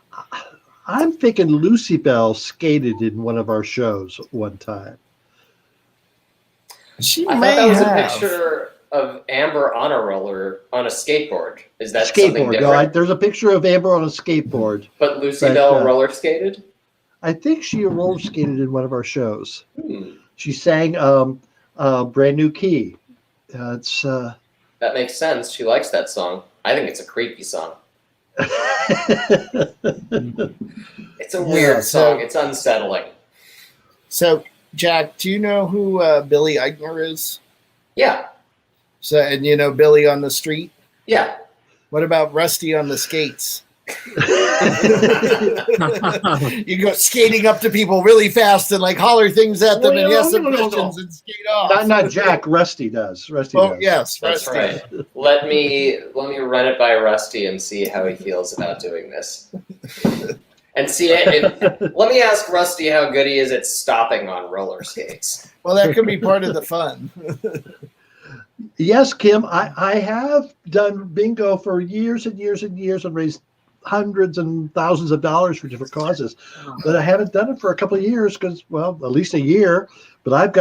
I'm thinking Lucy Bell skated in one of our shows one time. I thought that was a picture of Amber on a skateboard. Is that something different? No, there's a picture of Amber on a skateboard. But Lucy Bell roller skated? I think she roller skated in one of our shows. She sang Brand New Key. That makes sense. She likes that song. I think it's a creepy song. It's a weird song. It's unsettling. So, Jack, do you know who Billy Eichner is? Yeah. So, and you know Billy on the street? Yeah. What about Rusty on the skates? You go skating up to people really fast and like holler things at them and ask them questions and skate off. Not Jack. Rusty does. Rusty does. Yes, that's Rusty. Right. Let me run it by Rusty and see how he feels about doing this. And see let me ask Rusty how good he is at stopping on roller skates. Well, that could be part of the fun. Yes, Kim, I have done bingo for years and years and years and raised hundreds and thousands of dollars for different causes, but I haven't done it for a couple of years because, well, at least a year. But I've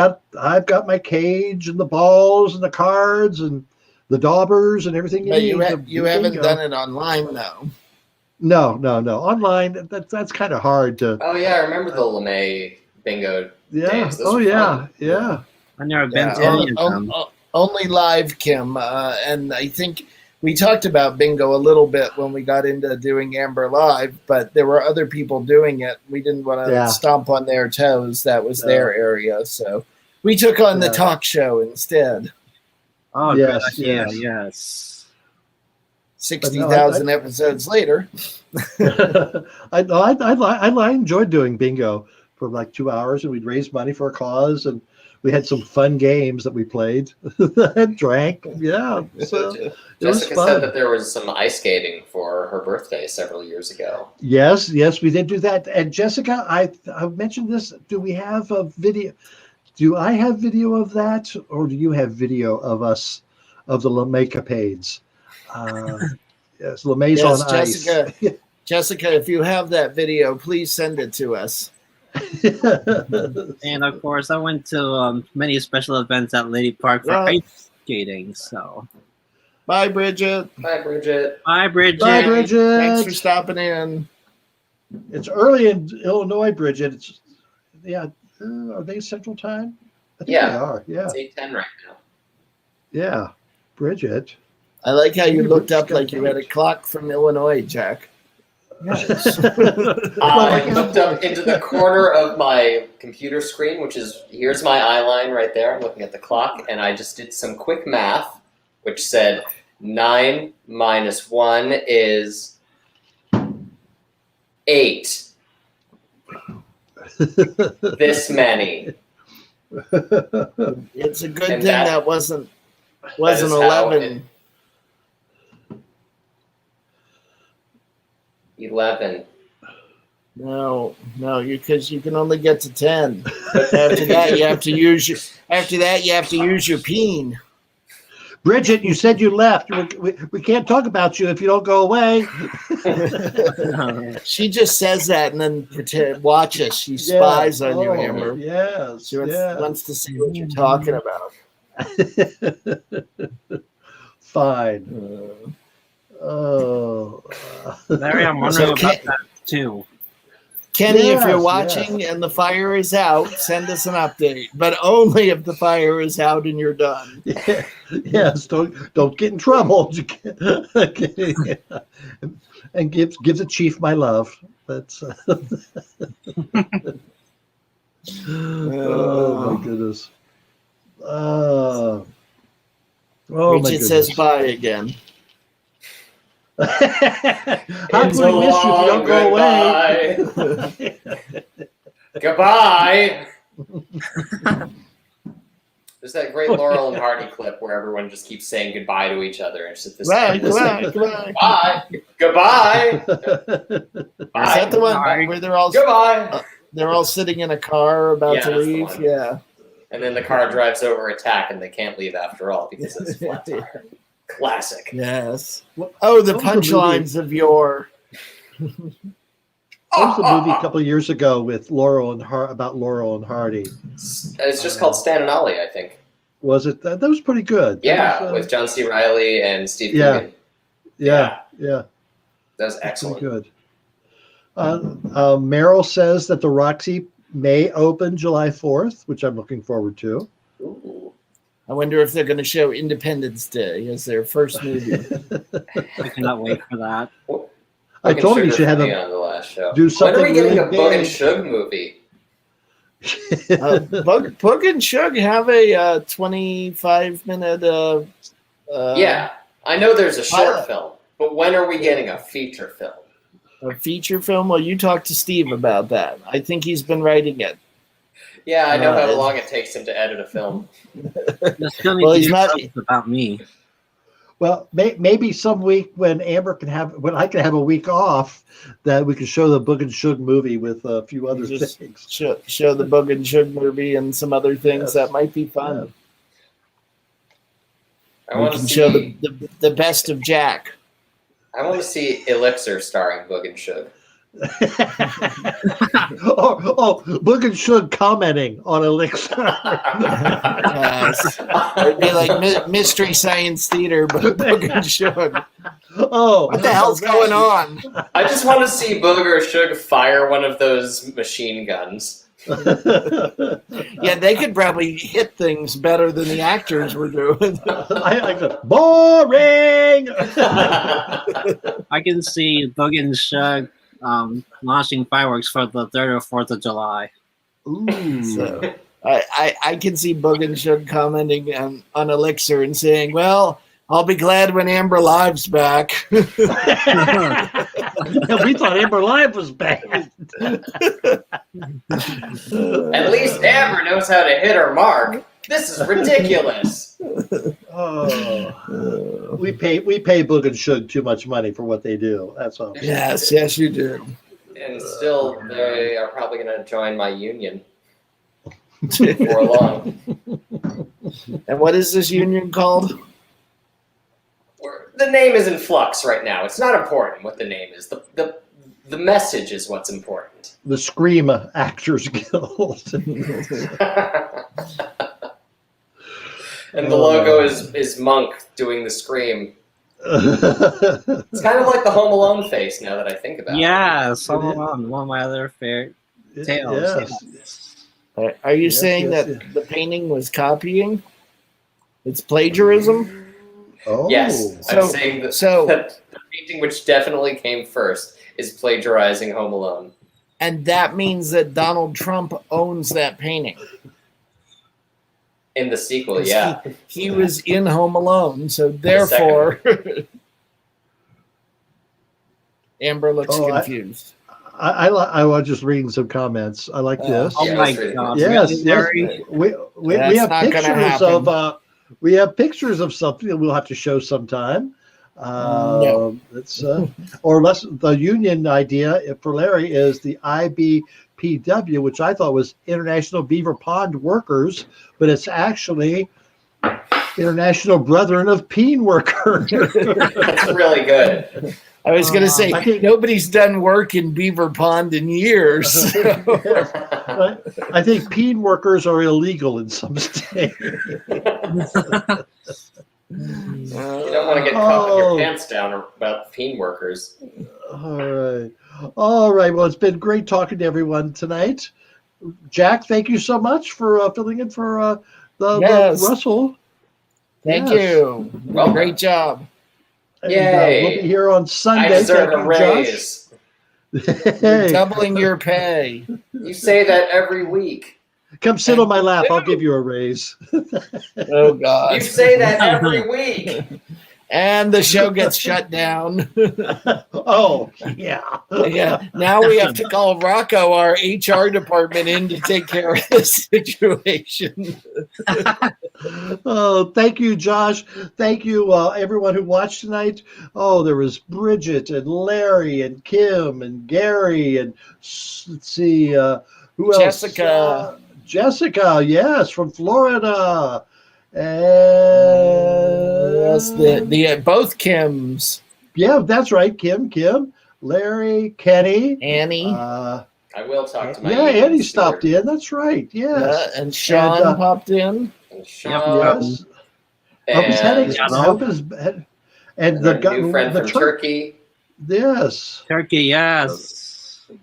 got my cage and the balls and the cards and the daubers and everything. But you haven't done it online, though. No. Online, that's kind of hard to. Oh yeah, I remember the LeMay bingo. Yeah. Days. Yeah. I've never been to any of them. Only live, Kim, and I think we talked about bingo a little bit when we got into doing Amber Live, but there were other people doing it. We didn't want to stomp on their toes. That was their area. So we took on the talk show instead. Oh, yes. 60,000 episodes later. I enjoyed doing bingo for like 2 hours, and we'd raise money for a cause, and we had some fun games that we played and drank. Yeah, so Jessica said that there was some ice skating for her birthday several years ago. Yes, we did do that. And Jessica, I mentioned this. Do we have a video? Do I have video of that, or do you have video of us of the LeMay capades? Yes, LeMay's on Jessica, ice. Jessica, if you have that video, please send it to us. And of course, I went to many special events at Lady Park for ice skating. So, bye, Bridget. Bye, Bridget. Bye, Bridget. Bye, Bridget. Thanks for stopping in. It's early in Illinois, Bridget. It's are they Central Time? I think they are. Yeah, it's 8:10 right now. Yeah, Bridget. I like how you looked up like you had a clock from Illinois, Jack. Yes. I looked up into the corner of my computer screen, here's my eye line right there. I'm looking at the clock, and I just did some quick math, which said 9 minus 1 is 8. This many. It's a good thing that wasn't 11. 11. No, because you can only get to 10. After that, you have to use your peen. Bridget, you said you left. We can't talk about you if you don't go away. She just says that and then watch us. She spies on you, Amber. Yes. She wants to see what you're talking about. Fine. Larry, I'm wondering about that too. Kenny, if you're watching and the fire is out, send us an update. But only if the fire is out and you're done. Yes, don't get in trouble. And give the chief my love. That's. Oh my goodness. Bridget says bye again. How can we miss you if you don't go away? Goodbye. There's that great Laurel and Hardy clip where everyone just keeps saying goodbye to each other. And it's just this Goodbye. Goodbye. Is that the one where they're all they're all sitting in a car about to leave? Yeah. And then the car drives over attack and they can't leave after all because it's a flat tire. Classic. Yes. Oh, the punchlines of your. There was a movie a couple of years ago with about Laurel and Hardy. It's just called Stan and Ollie, I think. Was it? That was pretty good. Yeah, with John C. Reilly and Steve Coogan. Yeah. That was excellent. Pretty good. Meryl says that the Roxy may open July 4th, which I'm looking forward to. Ooh. I wonder if they're going to show Independence Day as their first movie. I cannot wait for that. I told you should have on the last show. Do something. When are we getting really a Bug and Shug movie? Bug and Shug have a 25-minute. Yeah, I know there's a short film, but when are we getting a feature film? A feature film? Well, you talk to Steve about that. I think he's been writing it. Yeah, I know how long it takes him to edit a film. He's not about me. Well, maybe some week when I can have a week off, that we can show the Bug and Shug movie with a few other things. Show the Bug and Shug movie and some other things that might be fun. Yeah. We can show the best of Jack. I want to see Elixir starring Bug and Shug. Bug and Shug commenting on Elixir. Yes. It'd be like Mystery Science Theater, but Bug and Shug. What the hell's going on? I just want to see Bug or Shug fire one of those machine guns. Yeah, they could probably hit things better than the actors were doing. I go, boring. I can see Bug and Shug launching fireworks for the 3rd or 4th of July. Ooh. So, I can see Bug and Shug commenting on Elixir and saying, well, I'll be glad when Amber Live's back. We thought Amber Live was bad. At least Amber knows how to hit her mark. This is ridiculous. Oh, we pay Boog and Shug too much money for what they do. That's all. Yes, you do. And still, they are probably going to join my union before long. And what is this union called? The name is in flux right now. It's not important what the name is. The message is what's important. The Scream Actors Guild. And the logo is Monk doing the scream. It's kind of like the Home Alone face now that I think about it. Yes, Home Alone, one of my other favorite tales. Yes. Are you saying that the painting was copying? It's plagiarism? Oh. Yes, I'm saying that the painting which definitely came first is plagiarizing Home Alone. And that means that Donald Trump owns that painting. In the sequel, yeah. He was in Home Alone, so therefore Amber looks confused. I was just reading some comments. I like this. Oh my God! Yes, really? We have pictures of something that we'll have to show sometime. No. The union idea for Larry is the IBPW, which I thought was International Beaver Pond Workers, but it's actually International Brethren of Peen Workers. That's really good. I was going to say, nobody's done work in Beaver Pond in years. So. I think peen workers are illegal in some states. You don't want to get caught with your pants down about peen workers. All right. Well, it's been great talking to everyone tonight. Jack, thank you so much for filling in for the Russell. Thank you. Well, great job. Yay. We'll be here on Sunday. I deserve a raise. You're doubling your pay. You say that every week. Come sit on my lap. I'll give you a raise. Oh, God. You say that every week. And the show gets shut down. Oh, yeah. Yeah. Now we have to call Rocco, our HR department, in to take care of this situation. Oh, thank you, Josh. Thank you, everyone who watched tonight. Oh, there was Bridget and Larry and Kim and Gary and let's see, who else? Jessica. Jessica, yes, from Florida. Yes, the both Kims. Yeah, that's right. Kim, Larry, Kenny, Annie. I will talk to my Annie stopped in. That's right. Yes, and Sean popped in. And Sean. Yes. And the new friend from Turkey. Yes. Turkey, yes.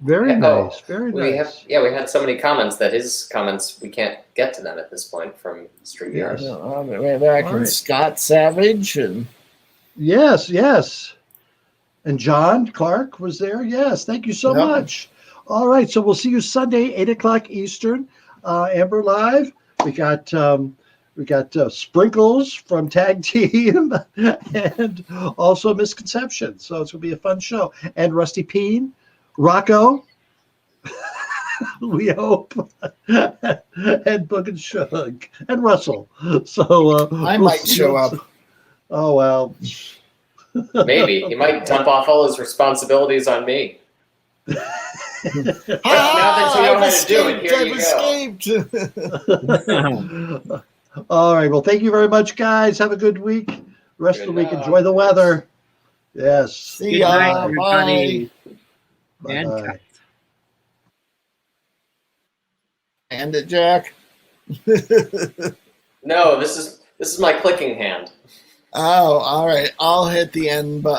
Very nice. Very nice. We had so many comments that his comments, we can't get to them at this point from StreamYard. Scott Savage and yes. And John Clark was there. Yes, thank you so much. All right, so we'll see you Sunday, 8:00 Eastern, Amber Live. We got Sprinkles from Tag Team and also Misconception. So it's gonna be a fun show. And Rusty Peen, Rocco, we hope, and Book and Shug, and Russell. So I might show up. Oh well. Maybe he might dump off all his responsibilities on me. Now that you know how to do it, here you go. All right. Well, thank you very much, guys. Have a good week. The rest of the week, enjoy the weather. Yes. See ya. Bye. Bye. And it, Jack. No, this is my clicking hand. Oh, all right. I'll hit the end button.